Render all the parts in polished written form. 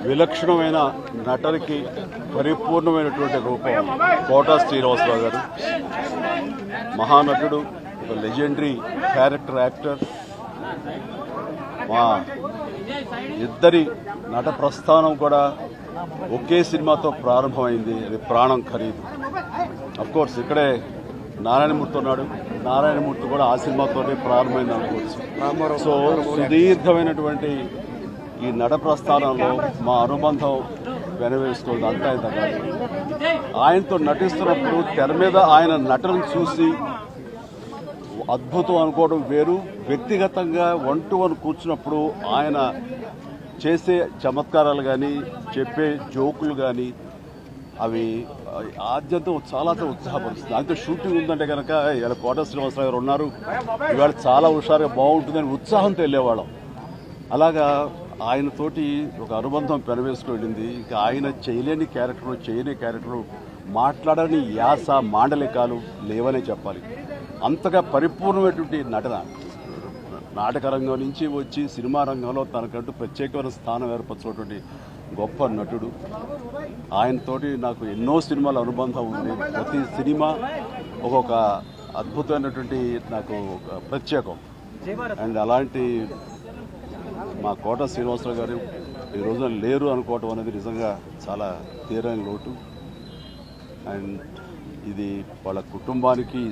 విలక్షణమైన నటనకి పరిపూర్ణమైనటువంటి రూపం కోట శ్రీనివాసరావు గారు. మహానటుడు, ఒక లెజెండరీ క్యారెక్టర్ యాక్టర్. మా ఇద్దరి నట ప్రస్థానం కూడా ఒకే సినిమాతో ప్రారంభమైంది. అది ప్రాణం ఖరీదు. అఫ్కోర్స్ ఇక్కడే నారాయణమూర్తి ఉన్నాడు. నారాయణమూర్తి కూడా ఆ సినిమాతోనే ప్రారంభమైంది అనుకోవచ్చు. సో సుదీర్ఘమైనటువంటి ఈ నట ప్రస్థానంలో మా అనుబంధం వెనవేస్తుంది. అంతా ఇంత కాదు. ఆయనతో నటిస్తున్నప్పుడు తెర మీద ఆయన నటనను చూసి అద్భుతం అనుకోవడం వేరు. వ్యక్తిగతంగా వన్ టు వన్ కూర్చున్నప్పుడు ఆయన చేసే చమత్కారాలు కానీ, చెప్పే జోకులు కానీ అవి ఆద్యంతం చాలా ఉత్సాహపరుస్తుంది. ఆయనతో షూటింగ్ ఉందంటే కనుక ఇలా కోట శ్రీనివాసరావు గారు ఉన్నారు, ఇవాళ చాలా హుషారుగా బాగుంటుందని ఉత్సాహంతో వెళ్ళేవాళ్ళం. అలాగా ఆయనతోటి ఒక అనుబంధం పెనవేసుకెళ్ళింది. ఇక ఆయన చేయలేని క్యారెక్టర్ మాట్లాడని యాస మాండలికాలు లేవనే చెప్పాలి. అంతగా పరిపూర్ణమైనటువంటి నటన. నాటక రంగం నుంచి వచ్చి సినిమా రంగంలో తనకంటూ ప్రత్యేకమైన స్థానం ఏర్పరచుకున్నటువంటి గొప్ప నటుడు. ఆయనతోటి నాకు ఎన్నో సినిమాల అనుబంధం ఉంది. ప్రతి సినిమా ఒక్కొక్క అద్భుతమైనటువంటి నాకు ప్రత్యేకం. అండ్ అలాంటి మా కోట శ్రీనివాసరావు గారు ఈ రోజున లేరు అనుకోవటం అనేది నిజంగా చాలా తీరని లోటు. అండ్ ఇది వాళ్ళ కుటుంబానికి,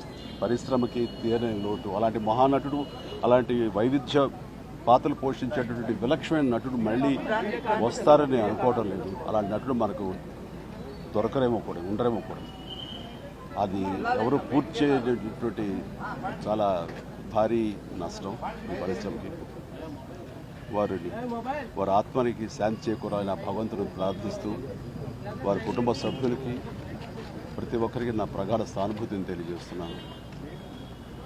పరిశ్రమకి తీరని లోటు. అలాంటి మహానటుడు, అలాంటి వైవిధ్య పాత్రలు పోషించేటటువంటి విలక్షణమైన నటుడు మళ్ళీ వస్తారని అనుకోవడం లేదు. అలాంటి నటుడు మనకు దొరకరేమో కూడా, ఉండరేమో కూడా. అది ఎవరు పూర్తి చేయటువంటి చాలా భారీ నష్టం ఈ పరిశ్రమకి. వారి ఆత్మనికి శాంతి చేకూరాలని ఆ భగవంతుని ప్రార్థిస్తూ, వారి కుటుంబ సభ్యులకి ప్రతి ఒక్కరికి నా ప్రగాఢ సానుభూతిని తెలియజేస్తున్నాను.